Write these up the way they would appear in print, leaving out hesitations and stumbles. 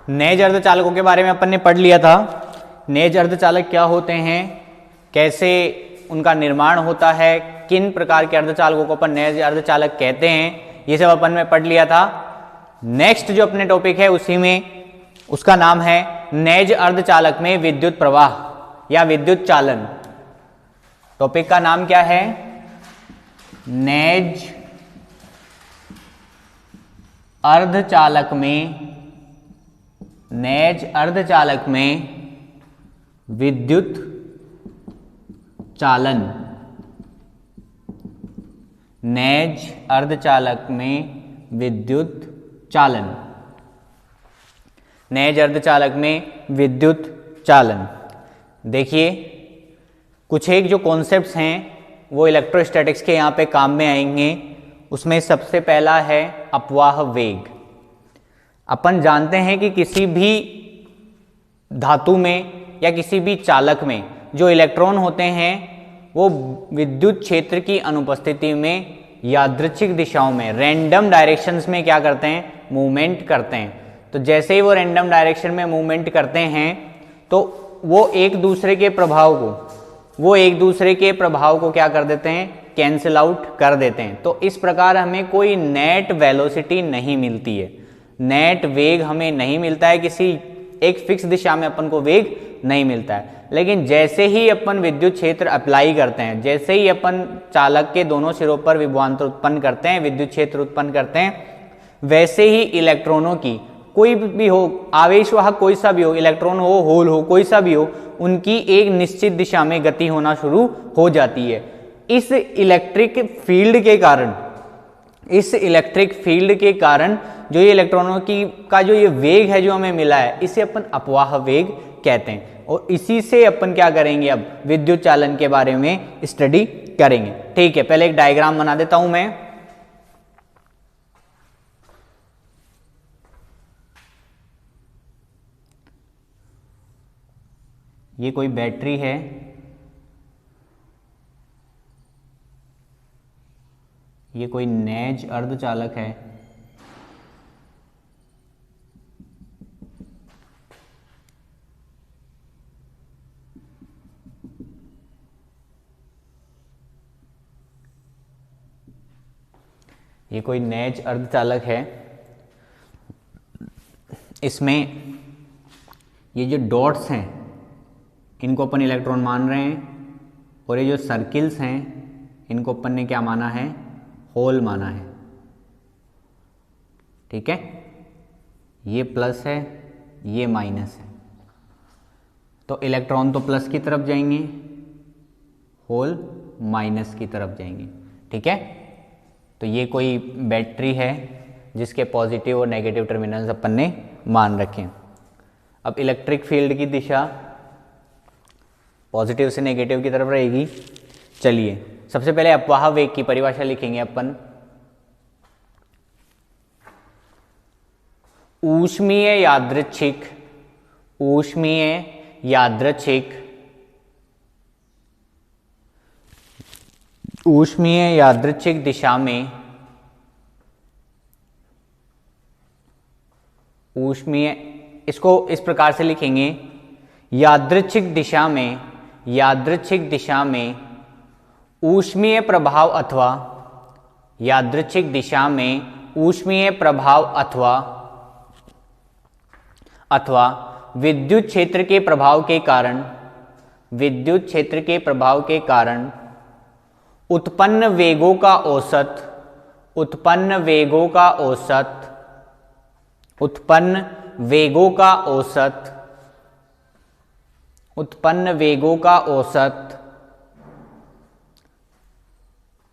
नेज अर्धचालकों के बारे में अपन ने पढ़ लिया था। नेज अर्धचालक क्या होते हैं, कैसे उनका निर्माण होता है, किन प्रकार के अर्धचालकों को अपन नेज अर्धचालक कहते हैं, ये सब अपन ने पढ़ लिया था। नेक्स्ट जो अपने टॉपिक है उसी में, उसका नाम है नेज अर्धचालक में विद्युत प्रवाह या विद्युत चालन। टॉपिक का नाम क्या है? नेज अर्धचालक में, नेज अर्धचालक में विद्युत चालन। नेज अर्धचालक में विद्युत चालन। नेज अर्धचालक में विद्युत चालन। देखिए कुछ एक जो कॉन्सेप्ट्स हैं वो इलेक्ट्रोस्टैटिक्स के यहाँ पे काम में आएंगे। उसमें सबसे पहला है अपवाह वेग। अपन जानते हैं कि किसी भी धातु में या किसी भी चालक में जो इलेक्ट्रॉन होते हैं वो विद्युत क्षेत्र की अनुपस्थिति में यादृच्छिक दिशाओं में, रैंडम डायरेक्शंस में क्या करते हैं? मूवमेंट करते हैं। तो जैसे ही वो रैंडम डायरेक्शन में मूवमेंट करते हैं तो वो एक दूसरे के प्रभाव को क्या कर देते हैं? कैंसिल आउट कर देते हैं। तो इस प्रकार हमें कोई नेट वेलोसिटी नहीं मिलती है, नेट वेग हमें नहीं मिलता है, किसी एक फिक्स दिशा में अपन को वेग नहीं मिलता है। लेकिन जैसे ही अपन विद्युत क्षेत्र अप्लाई करते हैं, जैसे ही अपन चालक के दोनों सिरों पर विभवांतर उत्पन्न करते हैं, विद्युत क्षेत्र उत्पन्न करते हैं, वैसे ही इलेक्ट्रॉनों की कोई भी हो, आवेशवाहक कोई सा भी हो, इलेक्ट्रॉन हो, होल हो, कोई सा भी हो, उनकी एक निश्चित दिशा में गति होना शुरू हो जाती है। इस इलेक्ट्रिक फील्ड के कारण जो ये इलेक्ट्रॉनों की का जो ये वेग है जो हमें मिला है, इसे अपन अपवाह वेग कहते हैं। और इसी से अपन क्या करेंगे? अब विद्युत चालन के बारे में स्टडी करेंगे। ठीक है, पहले एक डायग्राम बना देता हूं मैं। ये कोई बैटरी है, ये कोई नेज अर्धचालक है, ये कोई नेज अर्धचालक है। इसमें ये जो डॉट्स हैं इनको अपन इलेक्ट्रॉन मान रहे हैं, और ये जो सर्किल्स हैं इनको अपन ने क्या माना है? होल माना है। ठीक है, ये प्लस है, ये माइनस है। तो इलेक्ट्रॉन तो प्लस की तरफ जाएंगे, होल माइनस की तरफ जाएंगे। ठीक है, तो ये कोई बैटरी है जिसके पॉजिटिव और नेगेटिव टर्मिनल्स अपन ने मान रखे हैं। अब इलेक्ट्रिक फील्ड की दिशा पॉजिटिव से नेगेटिव की तरफ रहेगी। चलिए सबसे पहले अपवाह वेग की परिभाषा लिखेंगे अपन। ऊष्मीय यादृच्छिक दिशा में इसको इस प्रकार से लिखेंगे, यादृच्छिक दिशा में ऊष्मीय प्रभाव अथवा विद्युत क्षेत्र के प्रभाव कारण उत्पन्न वेगों का औसत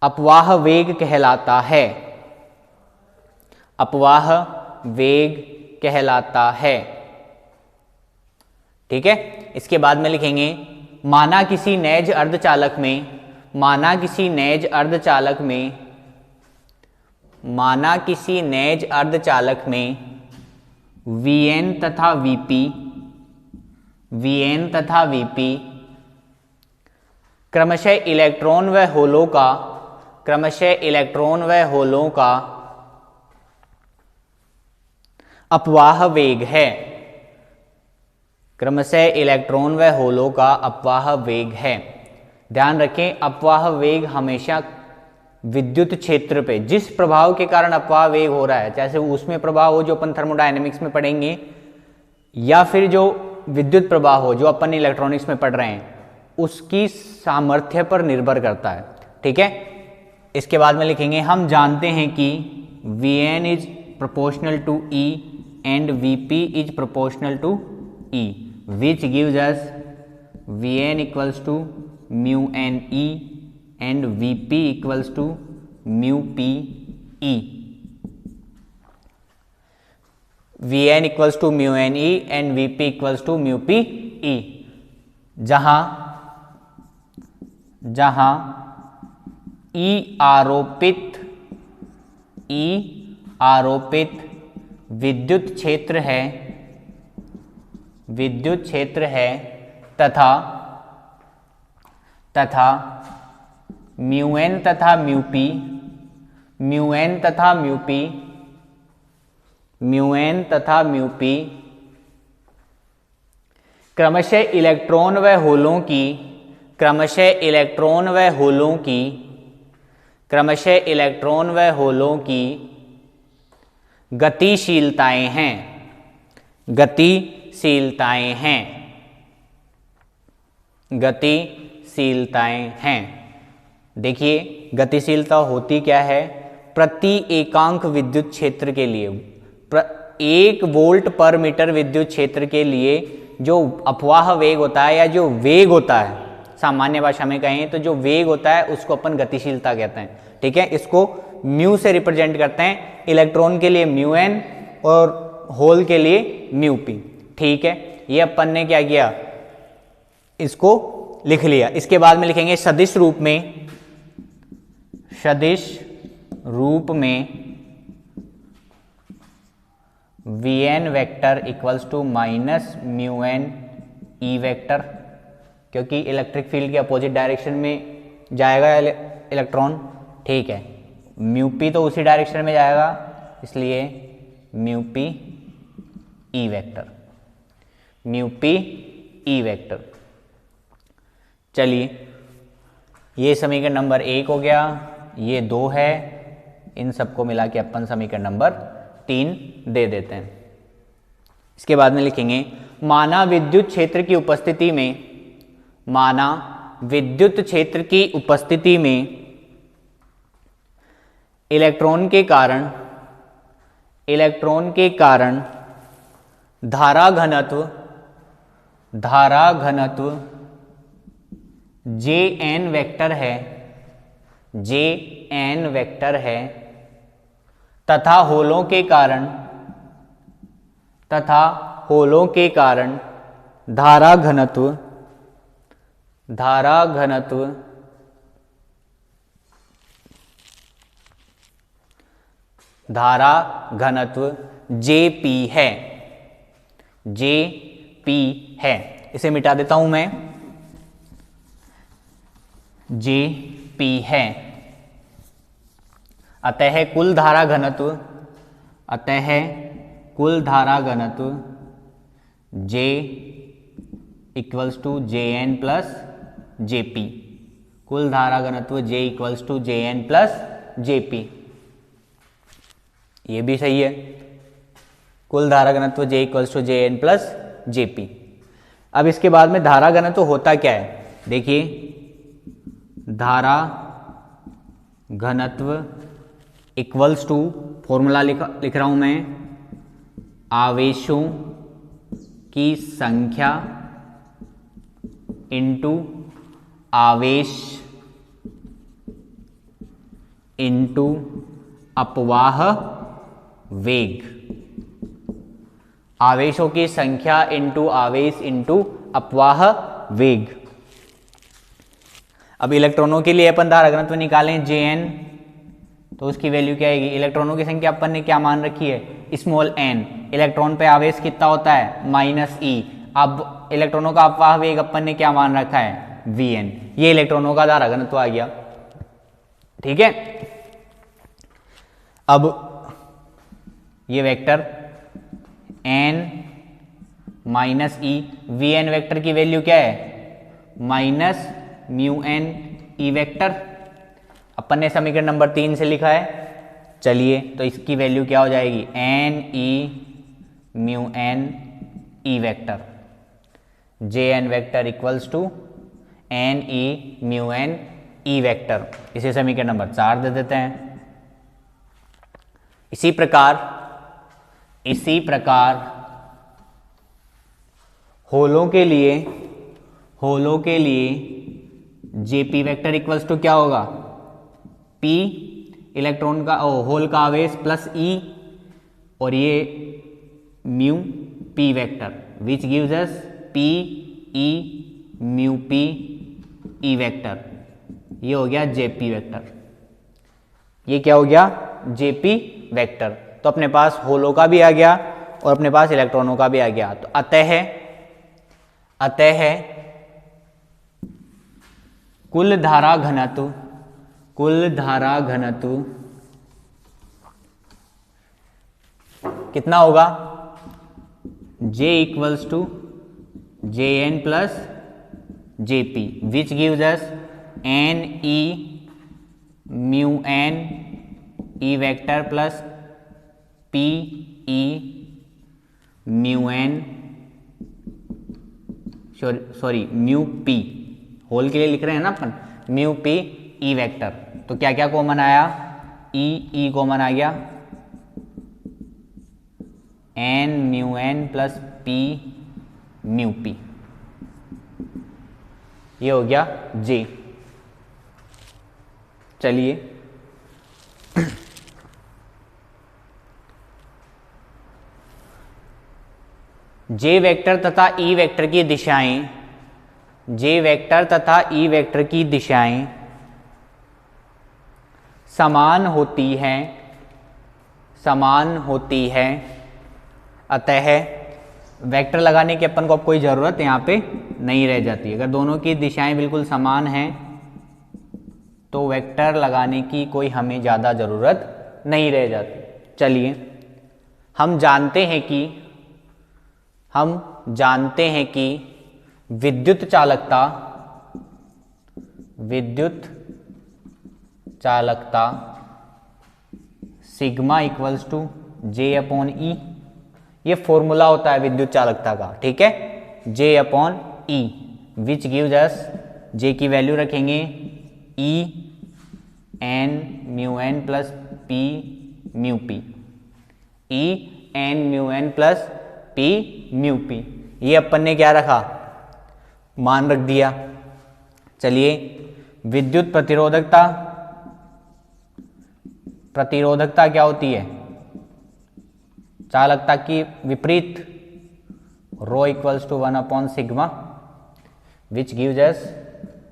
अपवाह वेग कहलाता है। ठीक है, इसके बाद में लिखेंगे, माना किसी नेज अर्धचालक में Vn तथा Vp क्रमशः इलेक्ट्रॉन व होलों का अपवाह वेग है। क्रमशः इलेक्ट्रॉन व होलों का अपवाह वेग है। ध्यान रखें, अपवाह वेग हमेशा विद्युत क्षेत्र पे जिस प्रभाव के कारण अपवाह वेग हो रहा है, चाहे उसमें प्रभाव हो जो अपन थर्मोडायनेमिक्स में पढ़ेंगे, या फिर जो विद्युत प्रवाह हो जो अपन इलेक्ट्रॉनिक्स में पढ़ रहे हैं, उसकी सामर्थ्य पर निर्भर करता है। ठीक है, इसके बाद में लिखेंगे हम जानते हैं कि Vn is proportional to E and Vp is proportional to E, which gives us Vn equals to mu n E and Vp equals to mu p E। Vn equals to mu N E and Vp equals to mu p E, जहां E आरोपित विद्युत क्षेत्र है तथा mu n तथा mu p क्रमशः electron व होलों की गतिशीलताएं हैं। देखिए गतिशीलता होती क्या है, प्रति एकांक विद्युत क्षेत्र के लिए, 1 वोल्ट पर मीटर विद्युत क्षेत्र के लिए जो अपवाह वेग होता है या जो वेग होता है, सामान्य भाषा में कहें तो जो वेग होता है उसको अपन गतिशीलता कहते हैं। ठीक है, इसको म्यू से रिप्रेजेंट करते हैं, इलेक्ट्रॉन के लिए म्यू एन और होल के लिए म्यू पी। ठीक है, ये अपन ने क्या किया, इसको लिख लिया। इसके बाद में लिखेंगे सदिश रूप में Vn vector equals to minus mu N E vector, क्योंकि इलेक्ट्रिक फील्ड के अपोजिट डायरेक्शन में जाएगा इलेक्ट्रॉन। ठीक है, म्यू पी तो उसी डायरेक्शन में जाएगा, इसलिए म्यू पी ई वेक्टर। चलिए, ये समीकरण नंबर 1 हो गया, ये 2 है, इन सबको मिला के अपन समीकरण नंबर 3 दे देते हैं। इसके बाद में लिखेंगे माना विद्युत क्षेत्र की उपस्थिति में इलेक्ट्रॉन के कारण धारा घनत्व Jn वेक्टर है तथा होलों के कारण धारा घनत्व Jp है। इसे मिटा देता हूं मैं, Jp है। अतः कुल धारा घनत्व J equals to Jn plus Jp, कुल धारा घनत्व J equals to Jn plus Jp। ये भी सही है, कुल धारा घनत्व J equals to Jn plus Jp। अब इसके बाद में धारा घनत्व होता क्या है, देखिए धारा घनत्व इक्वल्स टू, फॉर्मूला लिख रहा हूं मैं, आवेशों की संख्या इंटू आवेश इंटू अपवाह वेग। आवेशों की संख्या इंटू आवेश इंटू अपवाह वेग। अब इलेक्ट्रॉनों के लिए अपन धारा घनत्व निकालें Jn, तो उसकी वैल्यू क्या आएगी, इलेक्ट्रॉनों की संख्या अपन ने क्या मान रखी है, स्मॉल n। इलेक्ट्रॉन पे आवेश कितना होता है, -e। अब इलेक्ट्रॉनों का अपवाह वेग अपन ने क्या मान रखा है, Vn। ये इलेक्ट्रॉनों का धारा घनत्व आ गया। ठीक है, अब ये vector n minus E, V N vector की वैल्यू क्या है minus mu N E vector, अपन ने समीकरण नंबर 3 से लिखा है। चलिए तो इसकी वैल्यू क्या हो जाएगी n E mu N E vector, J n vector equals to n E mu N E vector, इसे समीकरण नंबर 4 दे देते हैं। इसी प्रकार होलों के लिए जेपी वेक्टर इक्वल्स टू क्या होगा पी इलेक्ट्रॉन का होल का आवेश प्लस ई और ये mu P vector which gives us P E mu p E vector, ये हो गया जेपी वेक्टर। ये क्या हो गया जेपी वेक्टर। तो अपने पास होलों का भी आ गया और अपने पास इलेक्ट्रॉनों का भी आ गया। तो अतः कुल धारा घनत्व कितना होगा J equals to J n plus J p which gives us n E mu N E vector plus p E mu n mu p, hole के लिए लिख रहे हैं ना अपन, म्यू पी ई वेक्टर। तो क्या क्या कॉमन आया ई कॉमन आ गया, n mu N plus P mu P, ये हो गया जे। चलिए जे वेक्टर तथा ई वेक्टर की दिशाएं, जे वेक्टर तथा ई वेक्टर की दिशाएं समान होती है, अतः वेक्टर लगाने की अपन को अब कोई ज़रूरत यहाँ पे नहीं रह जाती। अगर दोनों की दिशाएं बिल्कुल समान हैं तो वेक्टर लगाने की कोई हमें ज़्यादा ज़रूरत नहीं रह जाती। चलिए हम जानते हैं कि विद्युत चालकता sigma equals to J upon E, ये फॉर्मूला होता है विद्युत चालकता का, ठीक है, जे अपॉन ई विच गिव्स अस, जे की वैल्यू रखेंगे E N mu N plus P mu p, E N mu N plus P mu P, ये अपन ने क्या रखा मान रख दिया। चलिए विद्युत प्रतिरोधकता क्या होती है चालकता की विपरीत, rho equals to 1 upon sigma which gives us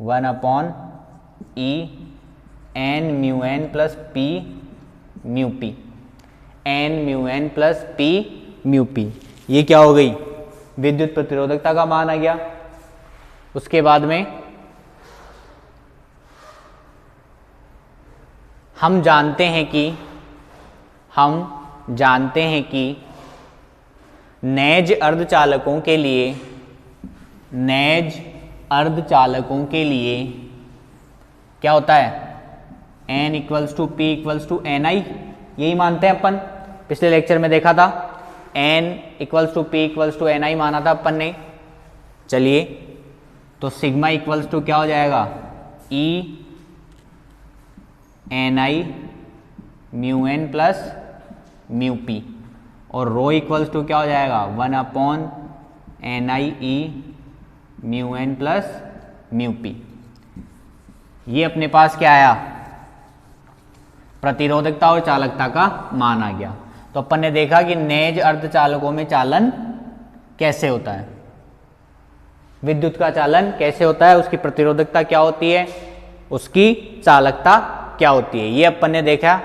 1 upon E N mu N plus P mu P, N mu N plus P mu P, ये क्या हो गई विद्युत प्रतिरोधकता का मान आ गया। उसके बाद में हम जानते हैं कि नेज अर्धचालकों के लिए क्या होता है n equals to P equals to N I, यही मानते हैं अपन, पिछले लेक्चर में देखा था n equals to P equals to N I माना था अपन ने। चलिए तो सिग्मा इक्वल्स टू क्या हो जाएगा E N I mu N plus mu P, और रो इक्वल्स टू क्या हो जाएगा 1 upon N I E mu N plus mu P. ये अपने पास क्या आया प्रतिरोधकता और चालकता का मान आ गया। तो अपन ने देखा कि नेज अर्धचालकों में चालन कैसे होता है, विद्युत का चालन कैसे होता है, उसकी प्रतिरोधकता क्या होती है, उसकी चालकता क्या होती है, ये अपन ने देखा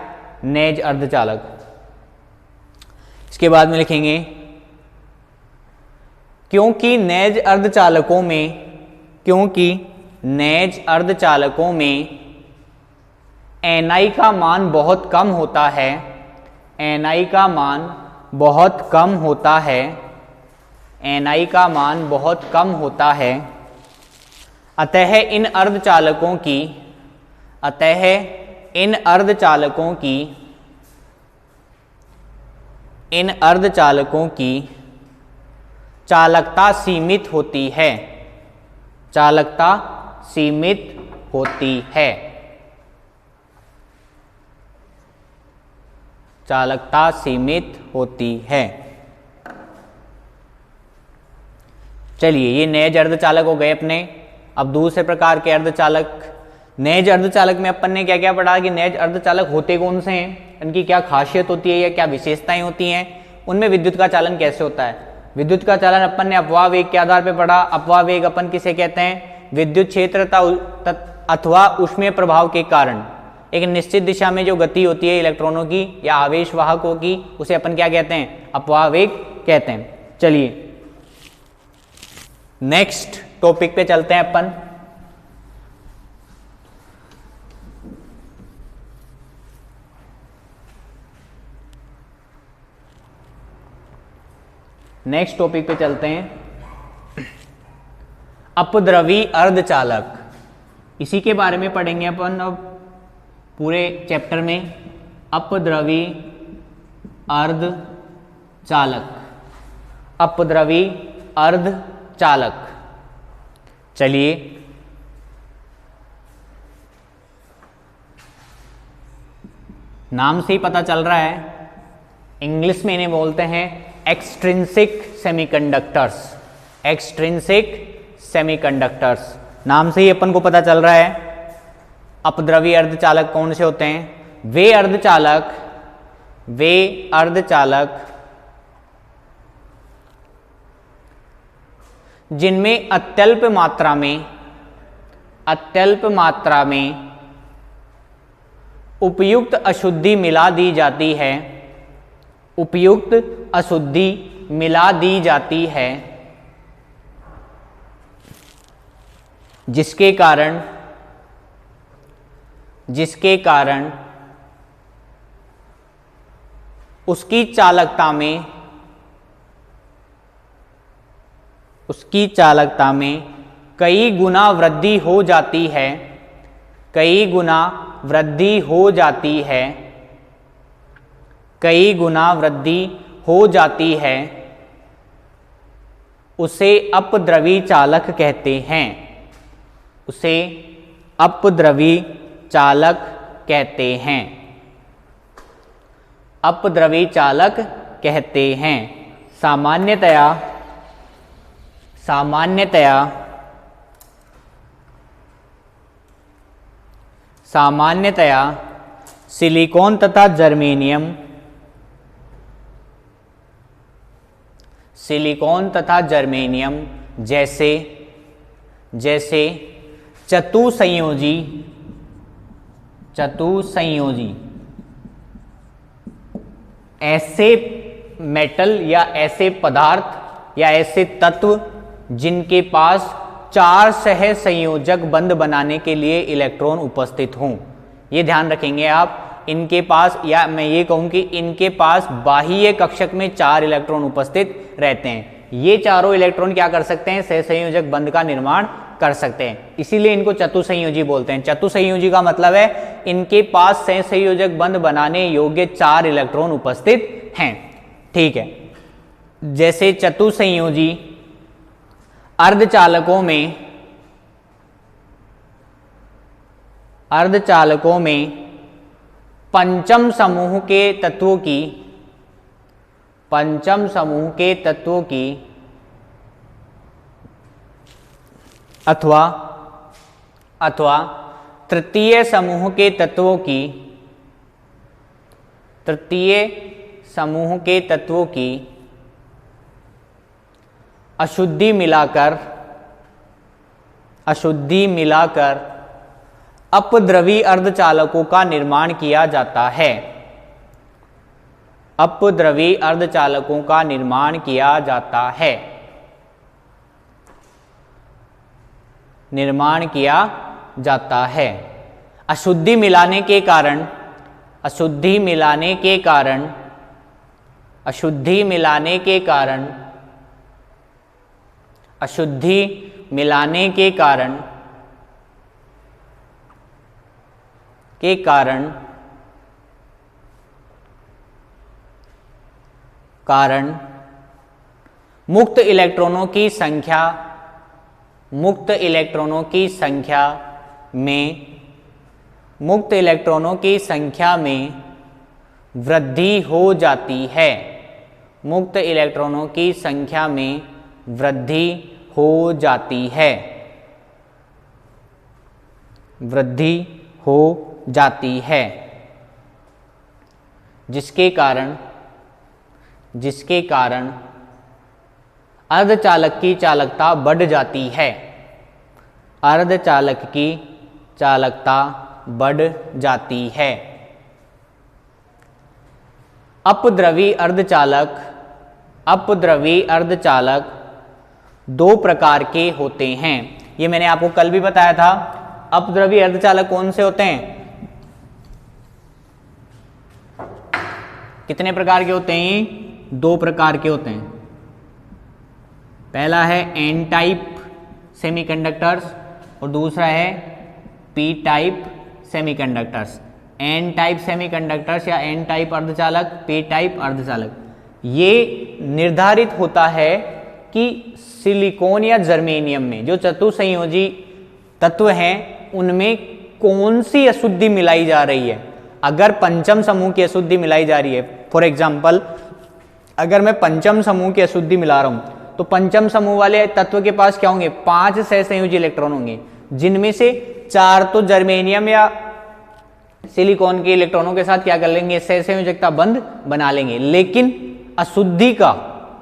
नेज अर्धचालक। इसके बाद में लिखेंगे क्योंकि नेज अर्धचालकों में Ni का मान बहुत कम होता है, Ni का मान बहुत कम होता है, Ni का मान बहुत कम होता है, अतः इन अर्धचालकों की चालकता सीमित होती है, चालकता सीमित होती है, चालकता सीमित होती है। चलिए, ये नेज अर्धचालक हो गए अपने। अब दूसरे प्रकार के अर्धचालक, नेज अर्धचालक में अपन ने क्या क्या पढ़ा कि नेज अर्धचालक होते कौन से हैं, इनकी क्या खासियत होती है या क्या विशेषताएं होती हैं, उनमें विद्युत का चालन कैसे होता है। विद्युत का चालन अपन ने अपवाह वेग के आधार पर पढ़ा। अपवाह वेग अपन किसे कहते हैं, विद्युत क्षेत्र अथवा ऊष्मीय प्रभाव के कारण एक निश्चित दिशा में जो गति होती है इलेक्ट्रॉनों की या आवेश वाहकों की, उसे अपन क्या कहते हैं, अपवाह वेग कहते हैं। चलिए नेक्स्ट टॉपिक पे चलते हैं अपन। नेक्स्ट टॉपिक पे चलते हैं, अपद्रवी अर्धचालक। इसी के बारे में पढ़ेंगे अपन अब पूरे चैप्टर में, अपद्रवी अर्धचालक, अपद्रवी अर्धचालक। चलिए, नाम से ही पता चल रहा है, इंग्लिश में इन्हें बोलते हैं एक्सट्रिंसिक सेमीकंडक्टर्स, एक्सट्रिंसिक सेमीकंडक्टर्स। नाम से ही अपन को पता चल रहा है अपद्रवी अर्धचालक कौन से होते हैं। वे अर्धचालक जिनमें अत्यल्प मात्रा में उपयुक्त अशुद्धि मिला दी जाती है, उपयुक्त अशुद्धि मिला दी जाती है, जिसके कारण उसकी चालकता में कई गुना वृद्धि हो जाती है, कई गुना वृद्धि हो जाती है, कई गुना वृद्धि हो जाती है, उसे अपद्रवी चालक कहते हैं, उसे अपद्रवी चालक कहते हैं, अपद्रवी चालक कहते हैं। सामान्यतया सिलिकॉन तथा जर्मेनियम जैसे चतुसंयोजी ऐसे मेटल या ऐसे पदार्थ या ऐसे तत्व जिनके पास 4 सहसंयोजक बंध बनाने के लिए इलेक्ट्रॉन उपस्थित हों। ये ध्यान रखेंगे आप, इनके पास, या मैं ये कहूं कि इनके पास बाह्य कक्षक में 4 इलेक्ट्रॉन उपस्थित रहते हैं। ये चारों इलेक्ट्रॉन क्या कर सकते हैं, सहसंयोजक बंध का निर्माण कर सकते हैं, इसीलिए इनको चतुसंयोजी बोलते हैं। चतुसंयोजी का मतलब है इनके पास सहसंयोजक बंध बनाने योग्य 4 इलेक्ट्रॉन उपस्थित हैं। ठीक है, जैसे चतुसंयोजी अर्धचालकों में पंचम समूह के तत्वों की अथवा तृतीय समूह के तत्वों की अशुद्धि मिलाकर अपद्रवी अर्धचालकों का निर्माण किया जाता है, अपद्रवी अर्धचालकों का निर्माण किया जाता है, निर्माण किया जाता है। अशुद्धि मिलाने के कारण अशुद्धि मिलाने के कारण मुक्त इलेक्ट्रॉनों की संख्या में वृद्धि हो जाती है। मुक्त इलेक्ट्रॉनों की संख्या में वृद्धि हो जाती है। वृद्धि हो जाती है, जिसके कारण अर्धचालक की चालकता बढ़ जाती है। अर्धचालक की चालकता बढ़ जाती है। अपद्रवी अर्धचालक दो प्रकार के होते हैं। ये मैंने आपको कल भी बताया था। अपद्रवी अर्धचालक कौन से होते हैं? कितने प्रकार के होते हैं? दो प्रकार के होते हैं। पहला है एन टाइप सेमीकंडक्टर्स और दूसरा है P type semiconductors. N type semiconductors या एन टाइप अर्धचालक, पी टाइप अर्धचालक, ये निर्धारित होता है कि सिलिकॉन या जर्मेनियम में जो चतुसंयोजी तत्व हैं उनमें कौन सी अशुद्धि मिलाई जा रही है। अगर पंचम समूह की अशुद्धि मिलाई जा रही है, फॉर एग्जाम्पल अगर मैं पंचम समूह की अशुद्धि मिला रहा हूं तो पंचम समूह वाले तत्व के पास क्या होंगे? 5 सहसंयोजी इलेक्ट्रॉन होंगे, जिनमें से 4 तो जर्मेनियम या सिलिकॉन के इलेक्ट्रॉनों के साथ क्या कर लेंगे? सहसंयोजकता बंध बना लेंगे। लेकिन अशुद्धि का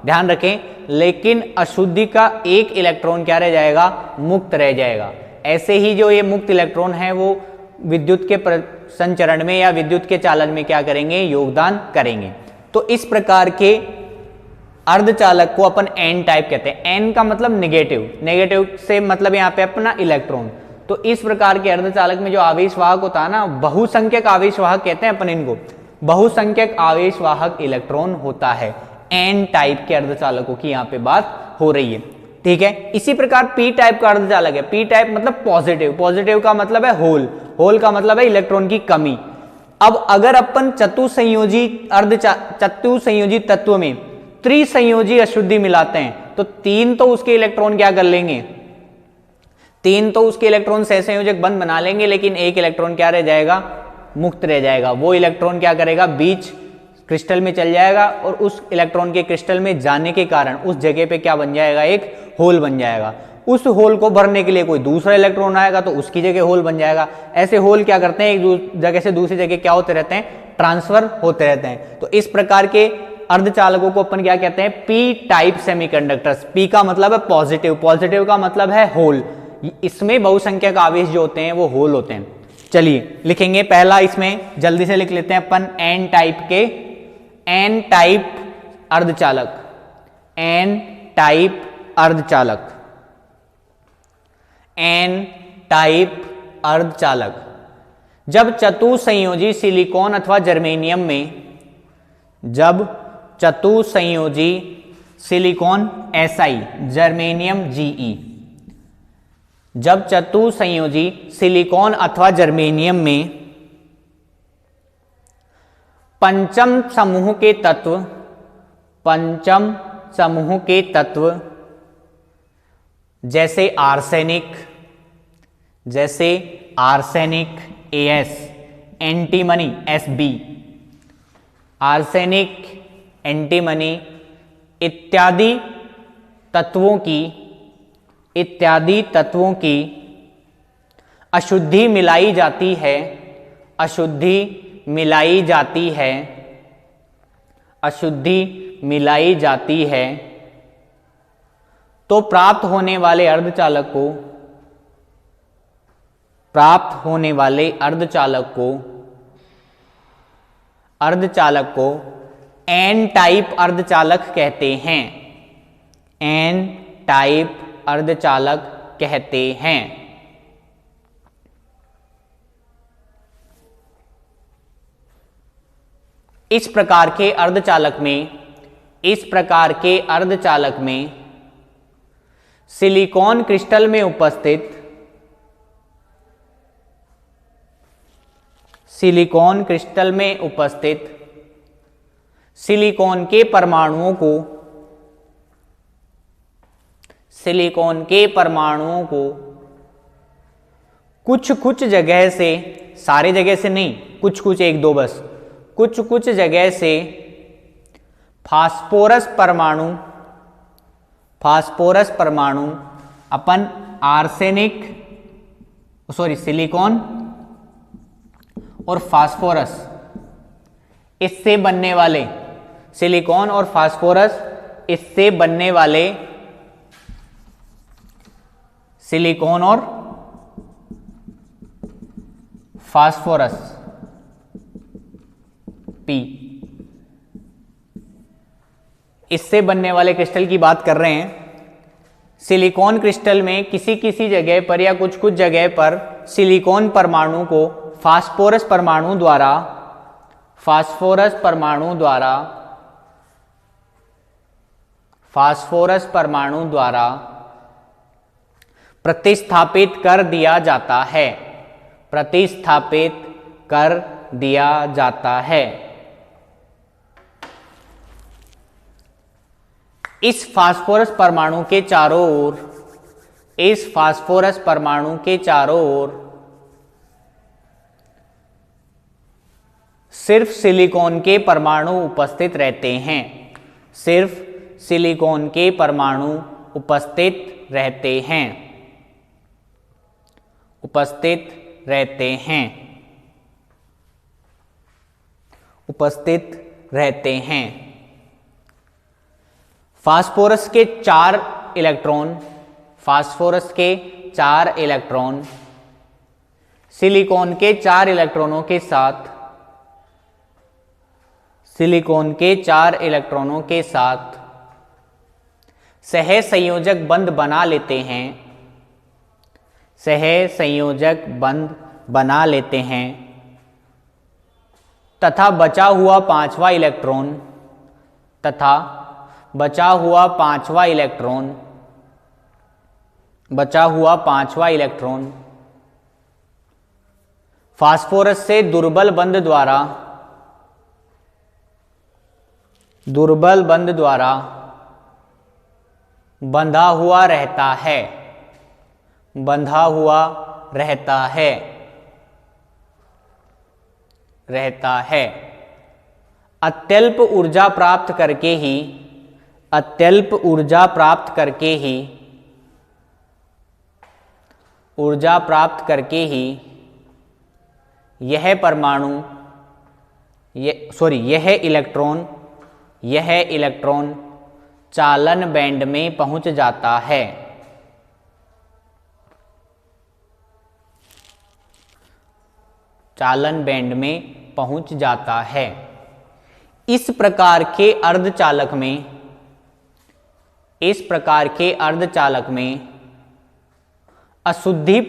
ध्यान रखें, लेकिन अशुद्धि का एक इलेक्ट्रॉन क्या रह जाएगा? मुक्त रह जाएगा। ऐसे ही जो ये मुक्त इलेक्ट्रॉन है वो विद्युत के संचरण में या विद्युत के चालन में क्या करेंगे? योगदान करेंगे। तो इस प्रकार के अर्धचालक को अपन एन टाइप कहते हैं। एन का मतलब नेगेटिव, नेगेटिव से मतलब यहाँ पे अपना इलेक्ट्रॉन। तो इस प्रकार के अर्धचालक में जो आवेशवाहक होता है ना, बहुसंख्यक आवेशवाहक कहते हैं अपन इनको। बहुसंख्यक आवेशवाहक इलेक्ट्रॉन होता है। एन टाइप के अर्धचालकों की यहाँ पे बात हो रही है, ठीक है। इसी प्रकार पी टाइप का अर्धचालक है। पी टाइप मतलब पॉजिटिव, पॉजिटिव का मतलब है होल, होल का मतलब है इलेक्ट्रॉन की कमी। अब अगर अपन चतुसंयोजी तत्व में त्रिसंयोजी अशुद्धि मिलाते हैं तो 3 तो उसके इलेक्ट्रॉन क्या कर लेंगे? 3 तो उसके इलेक्ट्रॉन सहसंयोजक बंध बना लेंगे, लेकिन एक इलेक्ट्रॉन क्या रह जाएगा? मुक्त रह जाएगा। वो इलेक्ट्रॉन क्या करेगा? बीच क्रिस्टल में चल जाएगा और उस इलेक्ट्रॉन के क्रिस्टल में जाने के कारण उस जगह पे क्या बन जाएगा? एक होल बन जाएगा। उस होल को भरने के लिए कोई दूसरा इलेक्ट्रॉन आएगा तो उसकी जगह होल बन जाएगा। ऐसे होल क्या करते हैं? एक जगह से दूसरी जगह क्या होते रहते हैं? ट्रांसफर होते रहते हैं। तो इस प्रकार के अर्धचालकों को अपन क्या कहते हैं? P type semiconductors. पी का मतलब है पॉजिटिव, पॉजिटिव का मतलब है होल। इसमें बहुसंख्यक आवेश जो होते हैं वो होल होते हैं। चलिए लिखेंगे। पहला इसमें जल्दी से लिख लेते हैं अपन एन टाइप के, एन टाइप अर्धचालक, एन टाइप अर्धचालक, एन टाइप अर्धचालक। जब चतुसंयोजी सिलिकॉन अथवा जर्मेनियम में, जब चतुसंयोजी सिलिकॉन Si, जर्मेनियम Ge, जब चतुसंयोजी सिलिकॉन अथवा जर्मेनियम में पंचम समूह के तत्व, पंचम समूह के तत्व जैसे आर्सेनिक, जैसे arsenic As, antimony Sb, arsenic, antimony इत्यादि तत्वों की अशुद्धि मिलाई जाती है, अशुद्धि मिलाई जाती है, अशुद्धि मिलाई जाती है, तो प्राप्त होने वाले अर्धचालक को, प्राप्त होने वाले अर्धचालक को एन टाइप अर्धचालक कहते हैं, एन टाइप अर्धचालक कहते हैं। इस प्रकार के अर्धचालक में सिलिकॉन क्रिस्टल में उपस्थित सिलिकॉन क्रिस्टल में उपस्थित सिलिकॉन के परमाणुओं को कुछ कुछ जगह से, सारे जगह से नहीं, कुछ कुछ, एक दो बस, कुछ कुछ जगह से फास्फोरस परमाणु अपन सिलिकॉन और फास्फोरस, इससे बनने वाले सिलिकॉन और फास्फोरस, इससे बनने वाले सिलिकॉन और फास्फोरस पी, इससे बनने वाले क्रिस्टल की बात कर रहे हैं। सिलिकॉन क्रिस्टल में किसी किसी जगह पर या कुछ कुछ जगह पर सिलिकॉन परमाणु को फास्फोरस परमाणु द्वारा प्रतिस्थापित कर दिया जाता है। इस फास्फोरस परमाणु के चारों ओर सिर्फ सिलिकॉन के परमाणु उपस्थित रहते हैं। फास्फोरस के 4 इलेक्ट्रॉन सिलिकॉन के 4 इलेक्ट्रॉनों के साथ सहसंयोजक बंध बना लेते हैं तथा बचा हुआ पांचवा इलेक्ट्रॉन फास्फोरस से दुर्बल बंध द्वारा बंधा हुआ रहता है। अत्यल्प ऊर्जा प्राप्त करके ही यह इलेक्ट्रॉन चालन बैंड में पहुंच जाता है। इस प्रकार के अर्धचालक में अशुद्धि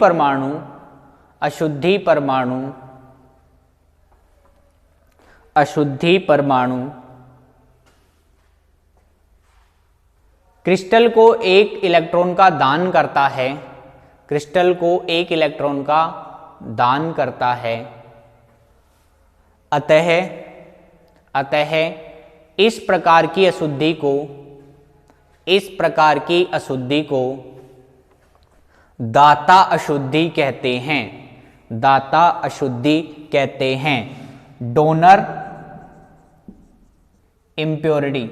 परमाणु क्रिस्टल को एक इलेक्ट्रॉन का दान करता है। अतः इस प्रकार की अशुद्धि को दाता अशुद्धि कहते हैं। Donor impurity.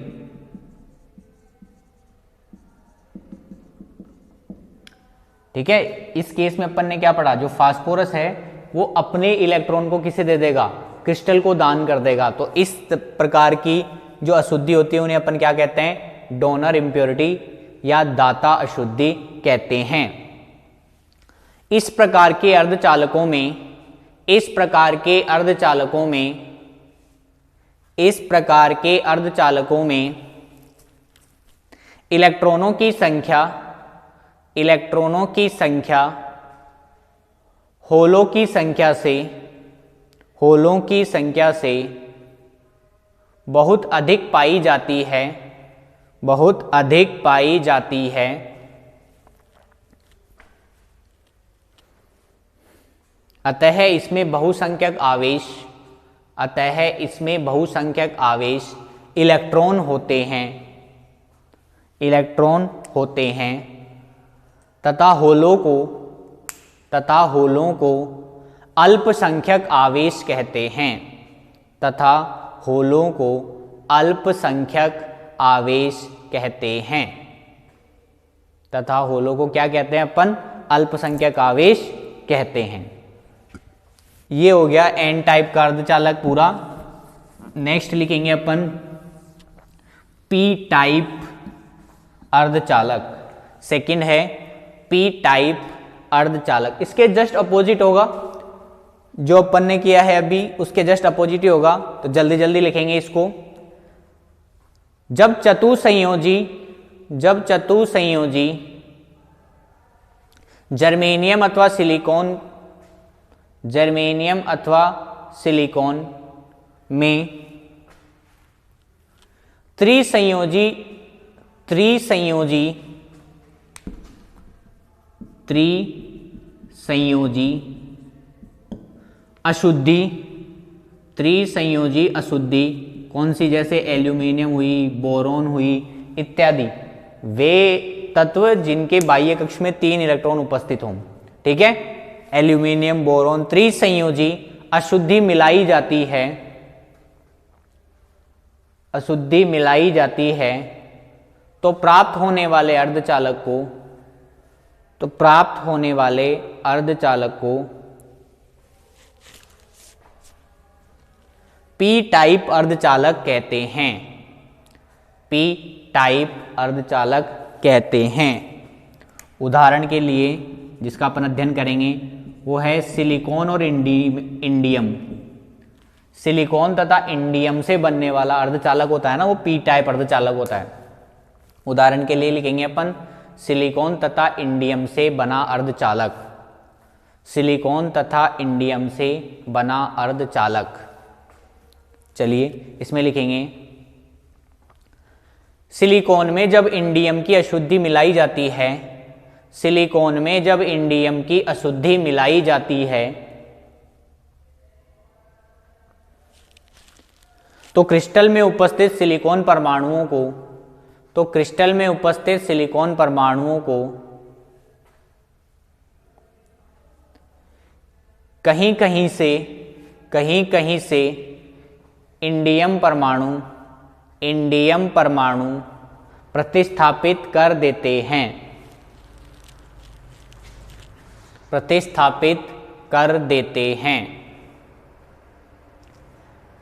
ठीक है, इस केस में अपन ने क्या पढ़ा, जो फास्फोरस है वो अपने इलेक्ट्रॉन को किसे दे देगा, क्रिस्टल को दान कर देगा। तो इस प्रकार की जो अशुद्धि होती है उन्हें अपन क्या कहते हैं, डोनर इम्प्योरिटी या दाता अशुद्धि कहते हैं। इस प्रकार के अर्धचालकों में इलेक्ट्रॉनों की संख्या होलों की संख्या से बहुत अधिक पाई जाती है अतः इसमें बहुसंख्यक आवेश, अतः इसमें बहुसंख्यक आवेश इलेक्ट्रॉन होते हैं, इलेक्ट्रॉन होते हैं तथा होलों को अल्पसंख्यक आवेश कहते हैं, तथा होलों को अल्पसंख्यक आवेश कहते हैं, तथा होलों को क्या कहते हैं अपन? अल्पसंख्यक आवेश कहते हैं। ये हो गया एन टाइप का अर्धचालक पूरा। नेक्स्ट लिखेंगे अपन पी टाइप अर्धचालक। सेकंड है पी टाइप अर्धचालक। इसके जस्ट अपोजिट होगा, जो अपन ने किया है अभी उसके जस्ट अपोजिट ही होगा, तो जल्दी जल्दी लिखेंगे इसको। जब चतुसंयोजी जर्मेनियम अथवा सिलिकॉन में त्रिसंयोजी अशुद्धि कौन सी? जैसे एल्यूमिनियम हुई, बोरोन हुई इत्यादि, वे तत्व जिनके बाह्य कक्ष में 3 इलेक्ट्रॉन उपस्थित हों, ठीक है। एल्यूमिनियम, बोरोन त्रिसंयोजी अशुद्धि मिलाई जाती है तो प्राप्त होने वाले अर्धचालक को पी टाइप अर्धचालक कहते हैं, पी टाइप अर्धचालक कहते हैं। उदाहरण के लिए जिसका अपन अध्ययन करेंगे वो है सिलिकॉन और इंडियम। सिलिकॉन तथा इंडियम से बनने वाला अर्धचालक होता है ना, वो पी टाइप अर्धचालक होता है। उदाहरण के लिए लिखेंगे अपन सिलिकॉन तथा इंडियम से बना अर्धचालक, सिलिकॉन तथा इंडियम से बना अर्धचालक। चलिए इसमें लिखेंगे सिलिकॉन में जब इंडियम की अशुद्धि मिलाई जाती है, सिलिकॉन में जब इंडियम की अशुद्धि मिलाई जाती है तो क्रिस्टल में उपस्थित सिलिकॉन परमाणुओं को कहीं कहीं से इंडियम परमाणु प्रतिस्थापित कर देते हैं।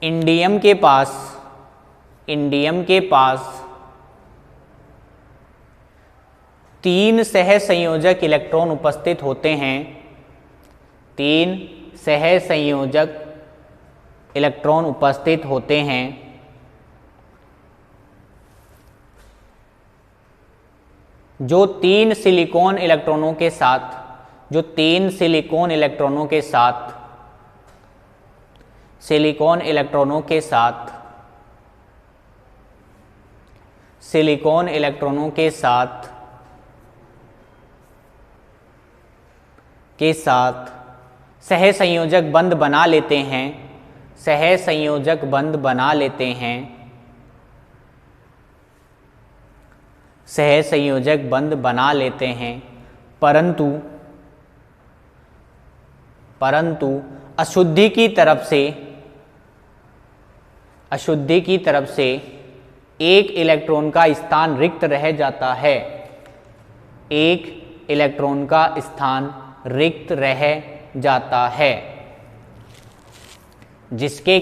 इंडियम के पास 3 सहसंयोजक इलेक्ट्रॉन उपस्थित होते हैं, 3 सहसंयोजक इलेक्ट्रॉन उपस्थित होते हैं। जो 3 सिलिकॉन इलेक्ट्रॉनों के साथ सिलिकॉन इलेक्ट्रॉनों के साथ सहसंयोजक बंध बना लेते हैं, परंतु अशुद्धि की तरफ से एक इलेक्ट्रॉन का स्थान रिक्त रह जाता है, जिसके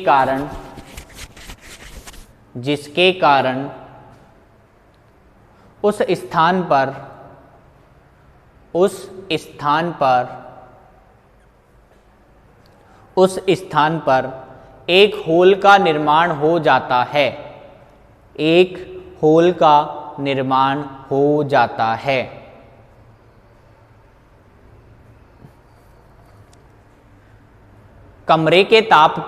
कारण उस स्थान पर एक होल का निर्माण हो जाता है। कमरे के ताप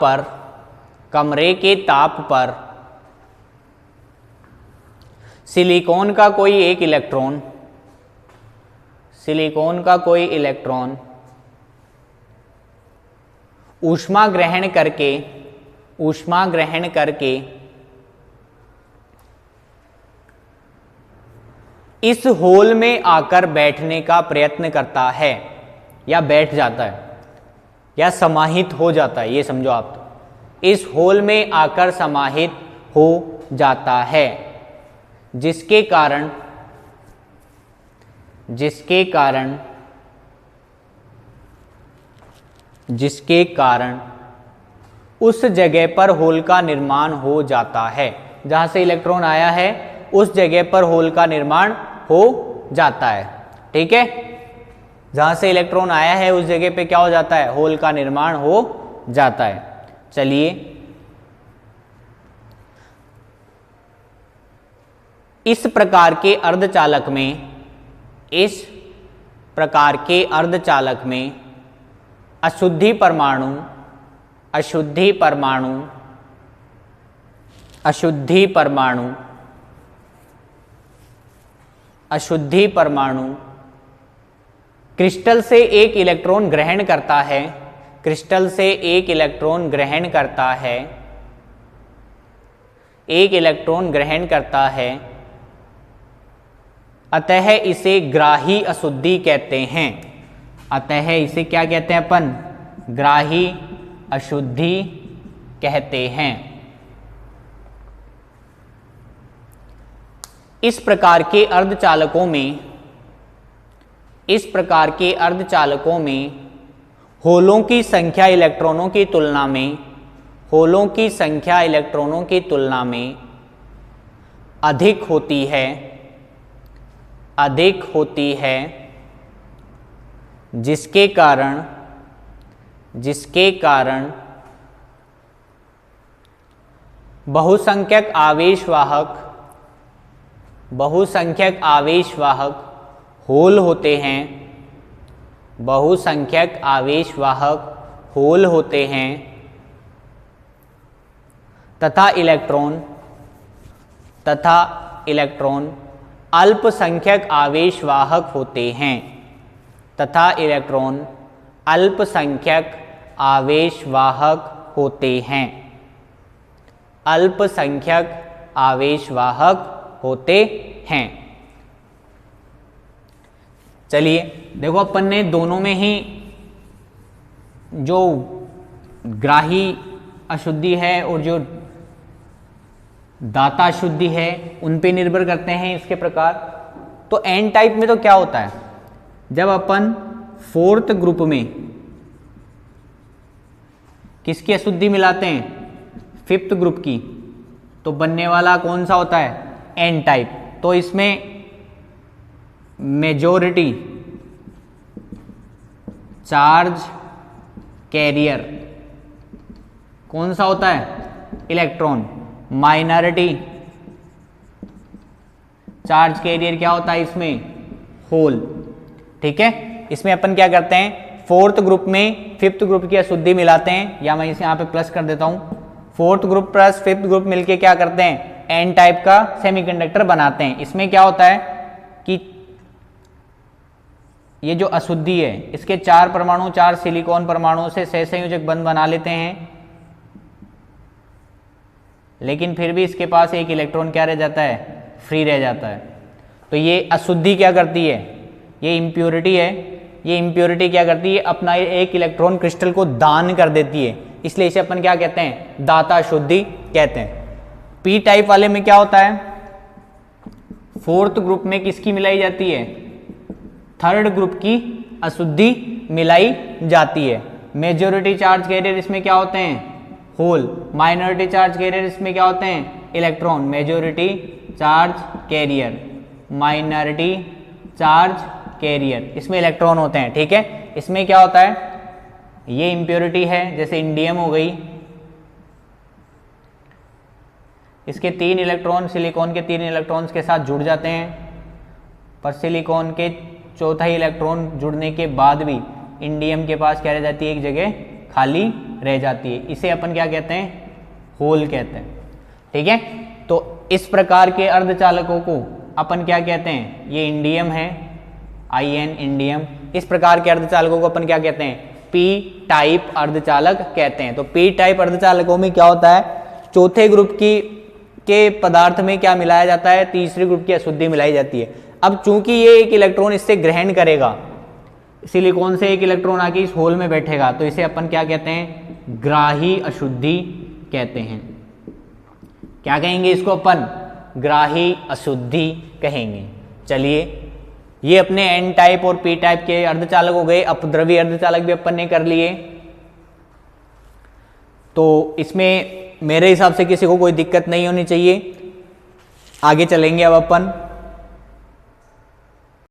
पर सिलिकॉन का कोई इलेक्ट्रॉन ऊष्मा ग्रहण करके इस होल में आकर बैठने का प्रयत्न करता है या बैठ जाता है या समाहित हो जाता है, ये समझो आप। तो इस होल में आकर समाहित हो जाता है, जिसके कारण उस जगह पर होल का निर्माण हो जाता है। जहां से इलेक्ट्रॉन आया है उस जगह पर होल का निर्माण हो जाता है। ठीक है, जहां से इलेक्ट्रॉन आया है उस जगह पे क्या हो जाता है, होल का निर्माण हो जाता है। चलिए, इस प्रकार के अर्धचालक में अशुद्धि परमाणु क्रिस्टल से एक इलेक्ट्रॉन ग्रहण करता है, अतः इसे ग्राही अशुद्धि कहते हैं। अतः इसे क्या कहते हैं अपन, ग्राही अशुद्धि कहते हैं। इस प्रकार के अर्धचालकों में होलों की संख्या इलेक्ट्रॉनों की तुलना में अधिक होती है, जिसके कारण बहुसंख्यक आवेशवाहक होल होते हैं, तथा इलेक्ट्रॉन अल्पसंख्यक आवेशवाहक होते हैं। चलिए देखो, अपन ने दोनों में ही जो ग्राही अशुद्धि है और जो दाता अशुद्धि है उन पे निर्भर करते हैं इसके प्रकार। तो एन टाइप में तो क्या होता है, जब अपन फोर्थ ग्रुप में किसकी अशुद्धि मिलाते हैं, फिफ्थ ग्रुप की, तो बनने वाला कौन सा होता है, एन टाइप। तो इसमें मेजॉरिटी चार्ज कैरियर कौन सा होता है, इलेक्ट्रॉन। माइनॉरिटी चार्ज कैरियर क्या होता है इसमें, होल। ठीक है, इसमें अपन क्या करते हैं, फोर्थ ग्रुप में फिफ्थ ग्रुप की अशुद्धि मिलाते हैं, या मैं इसे यहाँ पे प्लस कर देता हूँ। Fourth group plus fifth group मिलके क्या करते हैं, एन टाइप का सेमीकंडक्टर बनाते हैं। इसमें क्या होता है कि ये जो अशुद्धि है इसके 4 परमाणु 4 सिलिकॉन परमाणुओं से सहसंयोजक बंध बना लेते हैं, लेकिन फिर भी इसके पास एक इलेक्ट्रॉन क्या रह जाता है, फ्री रह जाता है। तो ये अशुद्धि क्या करती है, ये इम्प्योरिटी है, ये इम्प्योरिटी क्या करती है, अपना एक इलेक्ट्रॉन क्रिस्टल को दान कर देती है, इसलिए इसे अपन क्या कहते हैं, दाता अशुद्धि कहते हैं। पी टाइप वाले में क्या होता है, फोर्थ ग्रुप में किसकी मिलाई जाती है, थर्ड ग्रुप की अशुद्धि मिलाई जाती है। मेजॉरिटी चार्ज कैरियर इसमें क्या होते हैं, होल। माइनॉरिटी चार्ज कैरियर इसमें क्या होते हैं, electron. Majority charge carrier, minority charge carrier, इसमें इलेक्ट्रॉन होते हैं। ठीक है, इसमें क्या होता है, ये इम्प्योरिटी है, जैसे इंडियम हो गई, इसके 3 इलेक्ट्रॉन सिलिकॉन के 3 इलेक्ट्रॉन्स के साथ जुड़ जाते हैं, पर सिलिकॉन के चौथा इलेक्ट्रॉन जुड़ने के बाद भी इंडियम के पास क्या रह जाती है, एक जगह खाली रह जाती है। इसे अपन क्या कहते हैं, होल कहते हैं। ठीक है, तो इस प्रकार के अर्धचालकों को अपन क्या कहते हैं, ये इंडियम है, IN इंडियम। इस प्रकार के अर्धचालकों को अपन क्या कहते हैं, पी टाइप अर्धचालक कहते हैं। तो पी टाइप अर्धचालकों में क्या होता है, चौथे ग्रुप के पदार्थ में क्या मिलाया जाता है, तीसरे ग्रुप की अशुद्धि मिलाई जाती है। अब चूंकि ये एक इलेक्ट्रॉन इससे ग्रहण करेगा, सिलिकॉन से एक इलेक्ट्रॉन आके इस होल में बैठेगा, तो इसे अपन क्या कहते हैं, ग्राही अशुद्धि कहते हैं। क्या कहेंगे इसको अपन, ग्राही अशुद्धि कहेंगे। चलिए, ये अपने एन टाइप और पी टाइप के अर्धचालक हो गए। अपद्रवी अर्धचालक भी अपन ने कर लिए। तो इसमें मेरे हिसाब से किसी को कोई दिक्कत नहीं होनी चाहिए। आगे चलेंगे अब अपन